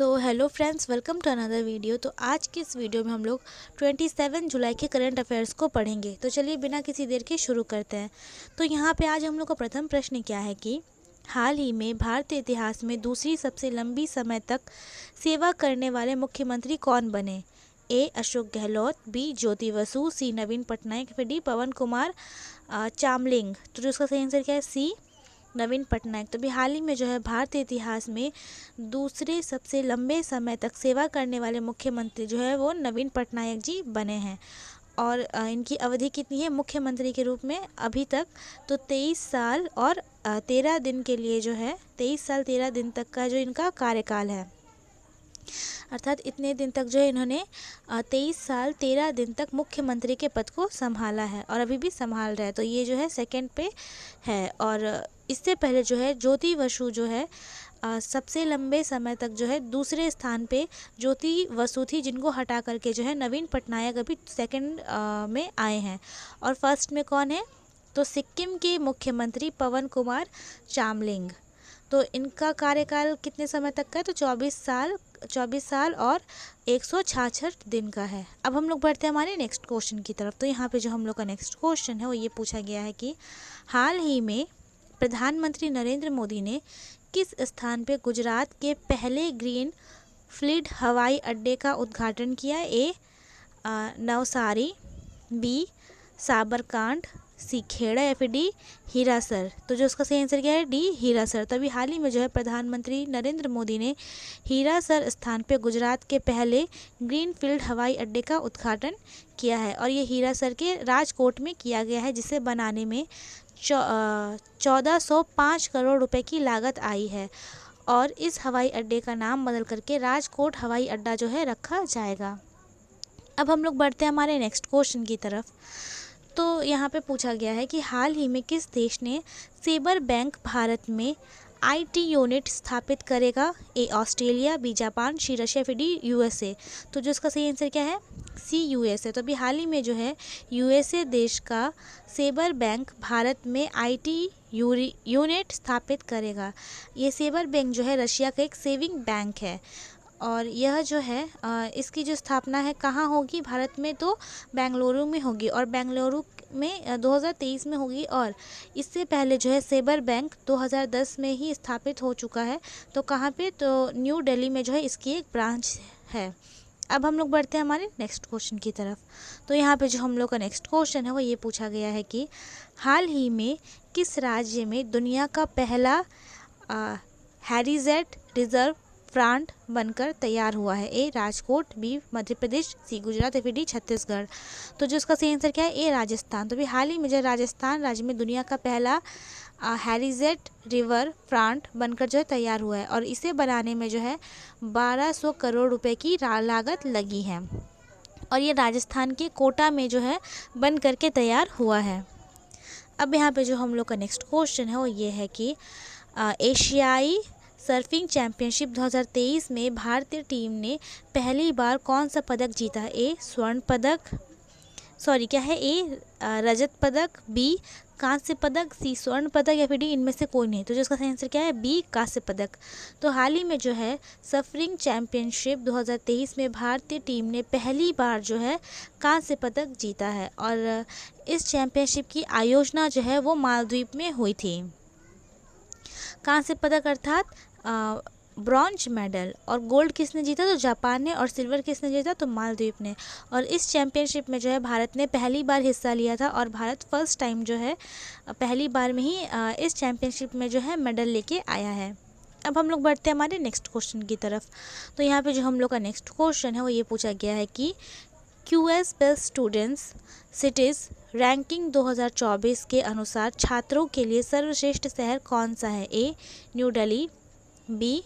So hello friends, welcome to another video. तो आज के इस वीडियो में हम लोग 27 जुलाई के करंट अफेयर्स को पढ़ेंगे। तो चलिए बिना किसी देर के शुरू करते हैं। तो यहाँ पे आज हम लोग का प्रथम प्रश्न क्या है कि हाल ही में भारतीय इतिहास में दूसरी सबसे लंबी समय तक सेवा करने वाले मुख्यमंत्री कौन बने? ए अशोक गहलोत, बी ज्योति बसु, सी नवीन पटनायक, फिर डी पवन कुमार चामलिंग। तो जो उसका सही आंसर क्या है? सी नवीन पटनायक। तो भी हाल ही में जो है भारतीय इतिहास में दूसरे सबसे लंबे समय तक सेवा करने वाले मुख्यमंत्री जो है वो नवीन पटनायक जी बने हैं। और इनकी अवधि कितनी है मुख्यमंत्री के रूप में अभी तक? तो 23 साल और 13 दिन के लिए जो है 23 साल 13 दिन तक का जो इनका कार्यकाल है, अर्थात इतने दिन तक जो है इन्होंने 23 साल 13 दिन तक मुख्यमंत्री के पद को संभाला है और अभी भी संभाल रहा है। तो ये जो है सेकंड पे है। और इससे पहले जो है ज्योति बसु जो है सबसे लंबे समय तक जो है दूसरे स्थान पे ज्योति बसु थी, जिनको हटा करके जो है नवीन पटनायक अभी सेकंड में आए हैं। और फर्स्ट में कौन है? तो सिक्किम के मुख्यमंत्री पवन कुमार चामलिंग। तो इनका कार्यकाल कितने समय तक का है? तो 24 साल और 166 दिन का है। अब हम लोग बढ़ते हैं हमारे नेक्स्ट क्वेश्चन की तरफ। तो यहाँ पे जो हम लोग का नेक्स्ट क्वेश्चन है वो ये पूछा गया है कि हाल ही में प्रधानमंत्री नरेंद्र मोदी ने किस स्थान पे गुजरात के पहले ग्रीन फील्ड हवाई अड्डे का उद्घाटन किया? ए नवसारी, बी साबरकांठ, सी खेड़ा या फिर डी हीरासर। तो जो उसका सही आंसर क्या है? डी हीरासर। तभी हाल ही में जो है प्रधानमंत्री नरेंद्र मोदी ने हीरासर स्थान पे गुजरात के पहले ग्रीन फील्ड हवाई अड्डे का उद्घाटन किया है। और ये हीरासर के राजकोट में किया गया है, जिसे बनाने में 1405 करोड़ रुपए की लागत आई है। और इस हवाई अड्डे का नाम बदल करके राजकोट हवाई अड्डा जो है रखा जाएगा। अब हम लोग बढ़ते हैं हमारे नेक्स्ट क्वेश्चन की तरफ। तो यहाँ पे पूछा गया है कि हाल ही में किस देश ने सेबर बैंक भारत में आईटी यूनिट स्थापित करेगा? A Australia, B Japan, C Russia, फिर डी यूएसए। तो जो इसका सही आंसर क्या है? C USA. तो अभी हाल ही में जो है यूएसए देश का सेबर बैंक भारत में आईटी यूनिट स्थापित करेगा। ये सेबर बैंक जो है रशिया का एक सेविंग बैंक है। और यह जो है इसकी जो स्थापना है कहाँ होगी भारत में? तो बेंगलुरु में होगी। और बेंगलुरु में 2023 में होगी। और इससे पहले जो है सेबर बैंक 2010 में ही स्थापित हो चुका है। तो कहाँ पे? तो न्यू दिल्ली में जो है इसकी एक ब्रांच है। अब हम लोग बढ़ते हैं हमारे नेक्स्ट क्वेश्चन की तरफ। तो यहाँ पे जो हम लोग का नेक्स्ट क्वेश्चन है वो ये पूछा गया है कि हाल ही में किस राज्य में दुनिया का पहला हैरिजेट रिजर्व प्लांट बनकर तैयार हुआ है? ए राजकोट, बी मध्य प्रदेश, सी गुजरात या फिर डी छत्तीसगढ़। तो जो उसका सही आंसर क्या है? ए राजस्थान। तो भी हाल ही में जो राजस्थान राज्य में दुनिया का पहला हैरिजेट रिवर प्लांट बनकर जो है तैयार हुआ है। और इसे बनाने में जो है 1200 करोड़ रुपए की लागत लगी है। और ये राजस्थान के कोटा में जो है बन करके तैयार हुआ है। अब यहाँ पे जो हम लोग का नेक्स्ट क्वेश्चन है वो ये है कि एशियाई सर्फिंग चैंपियनशिप 2023 में भारतीय टीम ने पहली बार कौन सा पदक जीता? ए स्वर्ण पदक, क्या है? ए रजत पदक, बी कांस्य पदक, सी स्वर्ण पदक या फिर डी इनमें से कोई नहीं। तो जो इसका सही आंसर क्या है? बी कांस्य पदक। तो हाल ही में जो है सर्फिंग चैंपियनशिप 2023 में भारतीय टीम ने पहली बार जो है कांस्य पदक जीता है। और इस चैंपियनशिप की आयोजना जो है वो मालदीव में हुई थी। कांस्य पदक अर्थात ब्रॉन्ज मेडल। और गोल्ड किसने जीता? तो जापान ने। और सिल्वर किसने जीता? तो मालदीव ने। और इस चैंपियनशिप में जो है भारत ने पहली बार हिस्सा लिया था। और भारत फर्स्ट टाइम जो है पहली बार में ही इस चैंपियनशिप में जो है मेडल लेके आया है। अब हम लोग बढ़ते हैं हमारे नेक्स्ट क्वेश्चन की तरफ। तो यहाँ पे जो हम लोग का नेक्स्ट क्वेश्चन है वो ये पूछा गया है कि QS best students cities ranking 2024 के अनुसार छात्रों के लिए सर्वश्रेष्ठ शहर कौन सा है? A New Delhi, B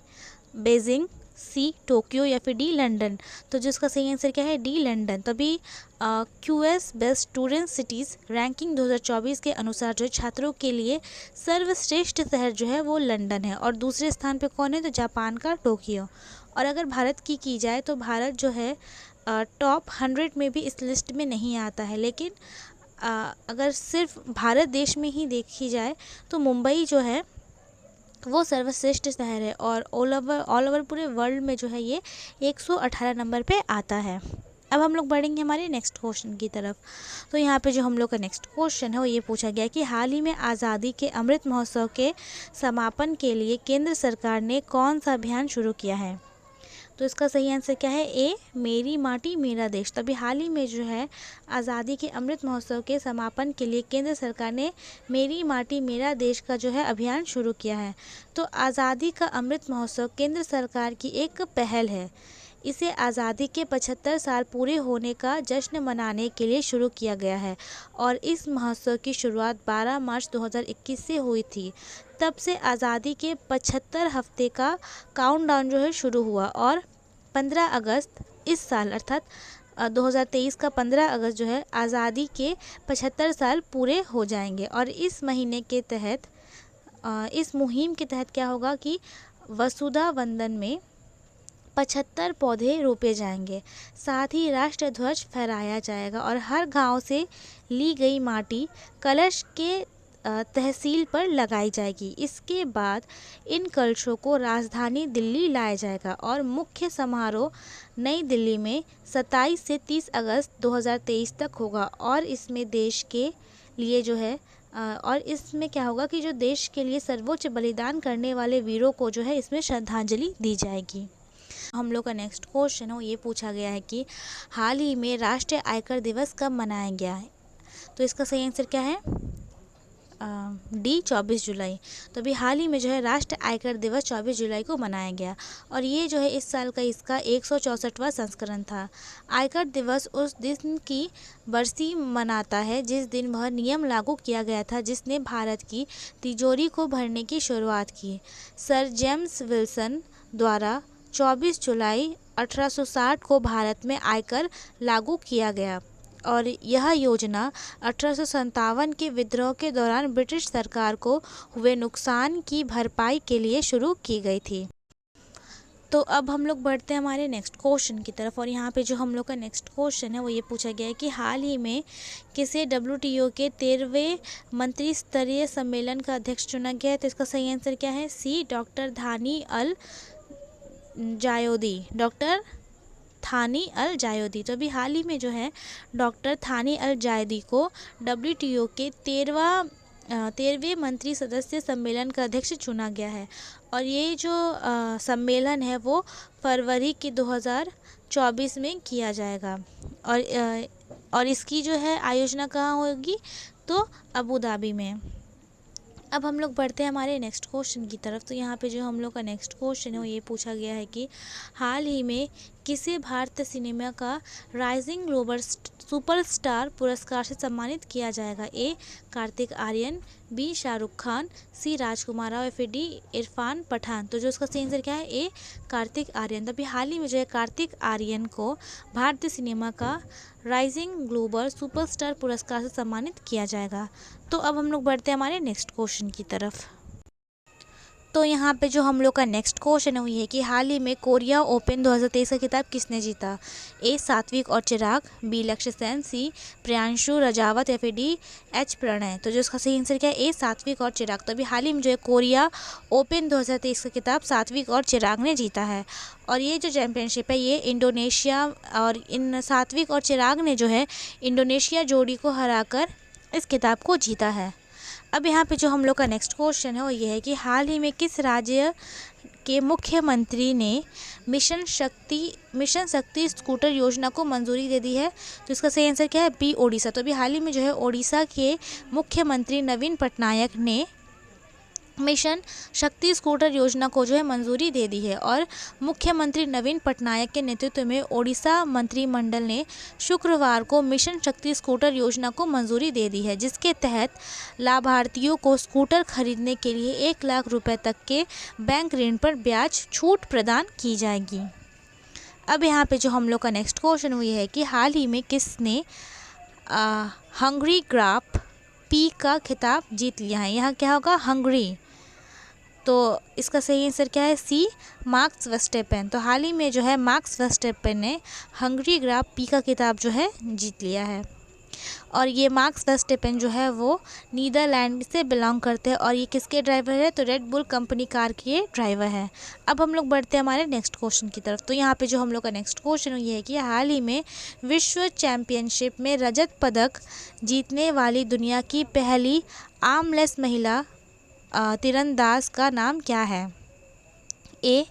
Beijing, C Tokyo या फिर डी लंदन। तो जो इसका सही आंसर क्या है? D London. तभी QS best student cities ranking 2024 के अनुसार जो छात्रों के लिए सर्वश्रेष्ठ शहर जो है वो लंदन है। और दूसरे स्थान पे कौन है? तो जापान का टोक्यो। और अगर भारत की जाए तो भारत जो है टॉप 100 में भी इस लिस्ट में नहीं आता है। लेकिन अगर सिर्फ भारत देश में ही देखी जाए तो मुंबई जो है वो सर्वश्रेष्ठ शहर है और ऑल ओवर पूरे वर्ल्ड में जो है ये 118 नंबर पे आता है। अब हम लोग बढ़ेंगे हमारे नेक्स्ट क्वेश्चन की तरफ। तो यहाँ पे जो हम लोग का नेक्स्ट क्वेश्चन है वो ये पूछा गया कि हाल ही में आज़ादी के अमृत महोत्सव के समापन के लिए केंद्र सरकार ने कौन सा अभियान शुरू किया है। तो इसका सही आंसर क्या है, ए मेरी माटी मेरा देश। तभी हाल ही में जो है आज़ादी के अमृत महोत्सव के समापन के लिए केंद्र सरकार ने मेरी माटी मेरा देश का जो है अभियान शुरू किया है। तो आज़ादी का अमृत महोत्सव केंद्र सरकार की एक पहल है। इसे आज़ादी के 75 साल पूरे होने का जश्न मनाने के लिए शुरू किया गया है और इस महोत्सव की शुरुआत 12 मार्च 2021 से हुई थी। तब से आज़ादी के 75 हफ्ते का काउंटडाउन जो है शुरू हुआ और 15 अगस्त इस साल अर्थात 2023 का 15 अगस्त जो है आज़ादी के 75 साल पूरे हो जाएंगे। और इस महीने के तहत इस मुहिम के तहत क्या होगा कि वसुधा वंदन में 75 पौधे रोपे जाएंगे, साथ ही राष्ट्र ध्वज फहराया जाएगा और हर गांव से ली गई माटी कलश के तहसील पर लगाई जाएगी। इसके बाद इन कलशों को राजधानी दिल्ली लाया जाएगा और मुख्य समारोह नई दिल्ली में 27 से 30 अगस्त 2023 तक होगा और इसमें देश के लिए जो है और इसमें क्या होगा कि जो देश के लिए सर्वोच्च बलिदान करने वाले वीरों को जो है इसमें श्रद्धांजलि दी जाएगी। हम लोग का नेक्स्ट क्वेश्चन है वो ये पूछा गया है कि हाल ही में राष्ट्रीय आयकर दिवस कब मनाया गया है। तो इसका सही आंसर क्या है, डी 24 जुलाई। तो अभी हाल ही में जो है राष्ट्रीय आयकर दिवस 24 जुलाई को मनाया गया और ये जो है इस साल का इसका 164वां संस्करण था। आयकर दिवस उस दिन की बरसी मनाता है जिस दिन वह नियम लागू किया गया था जिसने भारत की तिजोरी को भरने की शुरुआत की। सर जेम्स विल्सन द्वारा 24 जुलाई 1860 को भारत में आयकर लागू किया गया और यह योजना 1857 के विद्रोह के दौरान ब्रिटिश सरकार को हुए नुकसान की भरपाई के लिए शुरू की गई थी। तो अब हम लोग बढ़ते हैं हमारे नेक्स्ट क्वेश्चन की तरफ और यहाँ पे जो हम लोग का नेक्स्ट क्वेश्चन है वो ये पूछा गया है कि हाल ही में किसे WTO के 13वें मंत्री स्तरीय सम्मेलन का अध्यक्ष चुना गया है। तो इसका सही आंसर क्या है, सी डॉक्टर थानी अल जायोदी। तो अभी हाल ही में जो है डॉक्टर थानी अल जायोदी को WTO के 13वें मंत्री सदस्य सम्मेलन का अध्यक्ष चुना गया है और ये जो सम्मेलन है वो फरवरी के 2024 में किया जाएगा और इसकी जो है आयोजना कहाँ होगी, तो अबू धाबी में। अब हम लोग बढ़ते हैं हमारे नेक्स्ट क्वेश्चन की तरफ। तो यहाँ पे जो हम लोग का नेक्स्ट क्वेश्चन है वो ये पूछा गया है कि हाल ही में किसे भारतीय सिनेमा का राइजिंग ग्लोबल सुपरस्टार पुरस्कार से सम्मानित किया जाएगा। ए कार्तिक आर्यन, बी शाहरुख खान, सी राजकुमार राव या फिर डी इरफान पठान। तो जो उसका सही आंसर क्या है, ए कार्तिक आर्यन। तभी हाल ही में जो है कार्तिक आर्यन को भारतीय सिनेमा का राइजिंग ग्लोबल सुपरस्टार पुरस्कार से सम्मानित किया जाएगा। तो अब हम लोग बढ़ते हैं हमारे नेक्स्ट क्वेश्चन की तरफ। तो यहाँ पे जो हम लोग का नेक्स्ट क्वेश्चन है वो ये कि हाल ही में कोरिया ओपन 2023 का खिताब किसने जीता। ए सात्विक और चिराग, बी लक्ष्य सेन, सी प्रियांशु रजावत या फिर डी एच प्रणय। तो जो उसका सही आंसर क्या है, ए सात्विक और चिराग। तो अभी हाल ही में जो है कोरिया ओपन 2023 का खिताब सात्विक और चिराग ने जीता है और ये जो चैम्पियनशिप है ये इंडोनेशिया और इन सात्विक और चिराग ने जो है इंडोनेशिया जोड़ी को हराकर इस खिताब को जीता है। अब यहाँ पे जो हम लोग का नेक्स्ट क्वेश्चन है वो ये है कि हाल ही में किस राज्य के मुख्यमंत्री ने मिशन शक्ति स्कूटर योजना को मंजूरी दे दी है। तो इसका सही आंसर क्या है, बी ओडिशा। तो अभी हाल ही में जो है ओडिशा के मुख्यमंत्री नवीन पटनायक ने मिशन शक्ति स्कूटर योजना को जो है मंजूरी दे दी है और मुख्यमंत्री नवीन पटनायक के नेतृत्व में ओडिशा मंत्रिमंडल ने शुक्रवार को मिशन शक्ति स्कूटर योजना को मंजूरी दे दी है, जिसके तहत लाभार्थियों को स्कूटर खरीदने के लिए 1 लाख रुपए तक के बैंक ऋण पर ब्याज छूट प्रदान की जाएगी। अब यहाँ पे जो हम लोग का नेक्स्ट क्वेश्चन वो ये है कि हाल ही में किसने हंगरी ग्रांड प्री का खिताब जीत लिया है। यहाँ क्या होगा, हंगरी। तो इसका सही आंसर क्या है, सी मैक्स वर्स्टेपेन। तो हाल ही में जो है मैक्स वर्स्टेपेन ने हंगरी ग्रांड प्री का खिताब जो है जीत लिया है। और ये मार्क्स वर्स्टेपेन जो है वो नीदरलैंड से बिलोंग करते हैं और ये किसके ड्राइवर है, तो रेड बुल कंपनी कार के ये ड्राइवर है। अब हम लोग बढ़ते हैं हमारे नेक्स्ट क्वेश्चन की तरफ। तो यहाँ पे जो हम लोग का नेक्स्ट क्वेश्चन है ये है कि हाल ही में विश्व चैम्पियनशिप में रजत पदक जीतने वाली दुनिया की पहली आर्मलेस महिला तीरंदाज का नाम क्या है? ए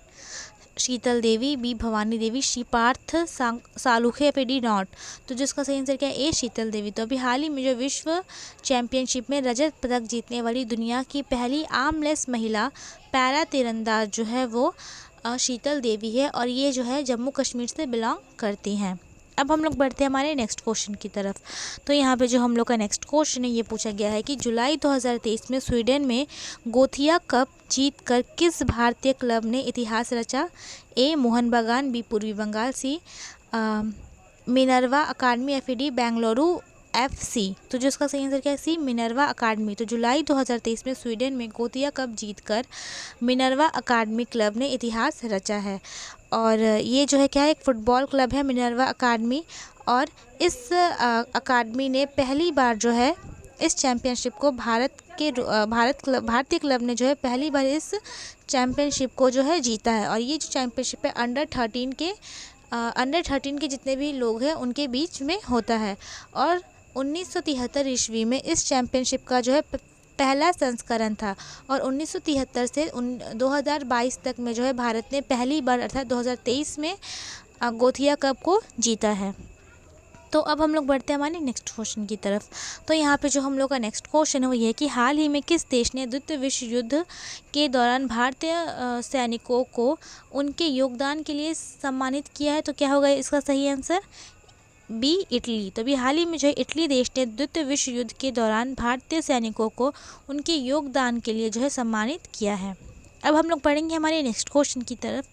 शीतल देवी, बी भवानी देवी, सी पार्थ सालुखे, या डी नॉट। तो जिसका सही आंसर क्या है? ए शीतल देवी। तो अभी हाल ही में जो विश्व चैंपियनशिप में रजत पदक जीतने वाली दुनिया की पहली आर्मलेस महिला पैरा तीरंदाज जो है वो शीतल देवी है और ये जो है जम्मू कश्मीर से बिलोंग करती हैं। अब हम लोग बढ़ते हैं हमारे नेक्स्ट क्वेश्चन की तरफ। तो यहाँ पे जो हम लोग का नेक्स्ट क्वेश्चन है ये पूछा गया है कि जुलाई 2023 में स्वीडन में गोथिया कप जीतकर किस भारतीय क्लब ने इतिहास रचा? ए मोहन बागान, बी पूर्वी बंगाल, सी मिनर्वा अकादमी, या डी बेंगलुरु FC। तो जो इसका सही आंसर क्या है? सी मिनर्वा अकादमी। तो जुलाई 2023 में स्वीडन में गोथिया कप जीतकर मिनर्वा अकादमी क्लब ने इतिहास रचा है और ये जो है क्या है, एक फ़ुटबॉल क्लब है मिनर्वा अकादमी और इस अकादमी ने पहली बार जो है इस चैम्पियनशिप को भारतीय क्लब ने जो है पहली बार इस चैम्पियनशिप को जो है जीता है और ये जो चैम्पियनशिप है अंडर 13 के जितने भी लोग हैं उनके बीच में होता है और 1973 ईस्वी में इस चैम्पियनशिप का जो है पहला संस्करण था और 1973 से 2022 तक में जो है भारत ने पहली बार अर्थात 2023 में गोथिया कप को जीता है। तो अब हम लोग बढ़ते हैं हमारे नेक्स्ट क्वेश्चन की तरफ। तो यहाँ पे जो हम लोग का नेक्स्ट क्वेश्चन है वो ये है कि हाल ही में किस देश ने द्वितीय विश्व युद्ध के दौरान भारतीय सैनिकों को उनके योगदान के लिए सम्मानित किया है? तो क्या होगा इसका सही आंसर? B Italy. तो अभी हाल ही में जो है इटली देश ने द्वितीय विश्व युद्ध के दौरान भारतीय सैनिकों को उनके योगदान के लिए जो है सम्मानित किया है। अब हम लोग पढ़ेंगे हमारे नेक्स्ट क्वेश्चन की तरफ।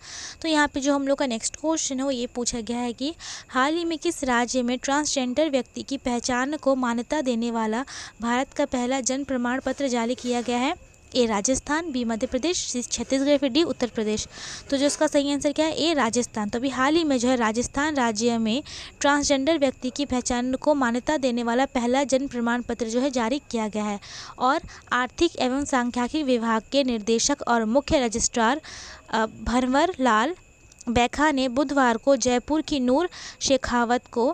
तो यहाँ पे जो हम लोग का नेक्स्ट क्वेश्चन है वो ये पूछा गया है कि हाल ही में किस राज्य में ट्रांसजेंडर व्यक्ति की पहचान को मान्यता देने वाला भारत का पहला जन्म प्रमाण पत्र जारी किया गया है? ए राजस्थान, बी मध्य प्रदेश, सी छत्तीसगढ़, फिर डी उत्तर प्रदेश। तो जो इसका सही आंसर क्या है? ए राजस्थान। तो अभी हाल ही में जो है राजस्थान राज्य में ट्रांसजेंडर व्यक्ति की पहचान को मान्यता देने वाला पहला जन्म प्रमाण पत्र जो है जारी किया गया है और आर्थिक एवं सांख्यिकी विभाग के निर्देशक और मुख्य रजिस्ट्रार भंवर लाल बैखा ने बुधवार को जयपुर की नूर शेखावत को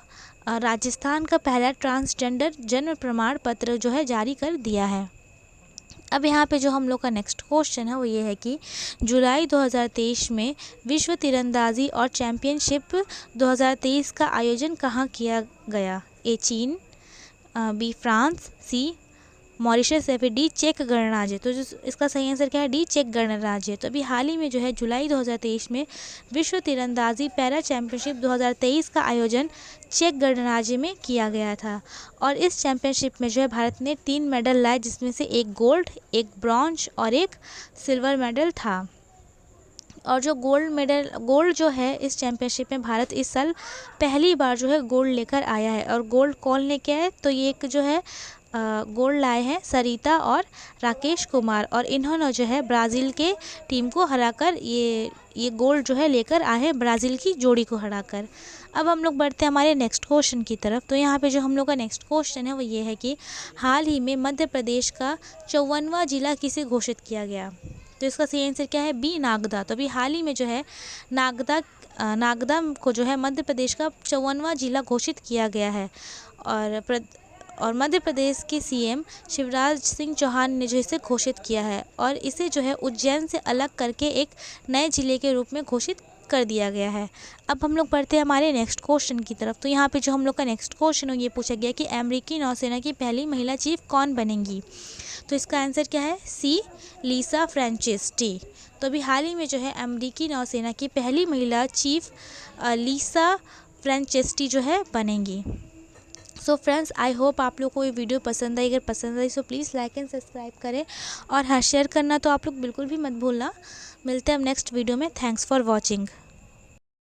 राजस्थान का पहला ट्रांसजेंडर जन्म प्रमाण पत्र जो है जारी कर दिया है। अब यहाँ पे जो हम लोग का नेक्स्ट क्वेश्चन है वो ये है कि जुलाई 2023 में विश्व तीरंदाजी और चैम्पियनशिप 2023 का आयोजन कहाँ किया गया? ए चीन, बी फ्रांस, सी मॉरिशस, या फिर डी चेक गणराज्य। तो इसका सही आंसर क्या है? डी चेक गणराज्य। तो अभी हाल ही में जो है जुलाई 2023 में विश्व तीरंदाजी पैरा चैम्पियनशिप 2023 का आयोजन चेक गणराज्य में किया गया था और इस चैम्पियनशिप में जो है भारत ने 3 मेडल लाए जिसमें से एक गोल्ड, एक ब्रॉन्ज और एक सिल्वर मेडल था। और जो गोल्ड जो है इस चैम्पियनशिप में भारत इस साल पहली बार जो है गोल्ड लेकर आया है और गोल्ड कौन लेके आए? तो ये एक जो है गोल्ड लाए हैं सरिता और राकेश कुमार और इन्होंने जो है ब्राज़ील के टीम को हराकर ये गोल्ड जो है लेकर आए हैं ब्राज़ील की जोड़ी को हराकर। अब हम लोग बढ़ते हैं हमारे नेक्स्ट क्वेश्चन की तरफ। तो यहाँ पे जो हम लोग का नेक्स्ट क्वेश्चन है वो ये है कि हाल ही में मध्य प्रदेश का 54वां जिला किसे घोषित किया गया? तो इसका सही आंसर क्या है? बी नागदा। तो अभी हाल ही में जो है नागदा को जो है मध्य प्रदेश का 54वां जिला घोषित किया गया है और मध्य प्रदेश के CM शिवराज सिंह चौहान ने जो इसे घोषित किया है और इसे जो है उज्जैन से अलग करके एक नए जिले के रूप में घोषित कर दिया गया है। अब हम लोग बढ़ते हैं हमारे नेक्स्ट क्वेश्चन की तरफ। तो यहाँ पे जो हम लोग का नेक्स्ट क्वेश्चन है ये पूछा गया कि अमेरिकी नौसेना की पहली महिला चीफ कौन बनेंगी? तो इसका आंसर क्या है? सी लीसा फ्रेंचेस्टी। तो अभी हाल ही में जो है अमेरिकी नौसेना की पहली महिला चीफ लीसा फ्रेंचेस्टी जो है बनेंगी। सो फ्रेंड्स, आई होप आप लोग को ये वीडियो पसंद आई। अगर पसंद आई so please like and subscribe करें और हाँ शेयर करना तो आप लोग बिल्कुल भी मत भूलना। मिलते हैं हम नेक्स्ट वीडियो में। Thanks for watching.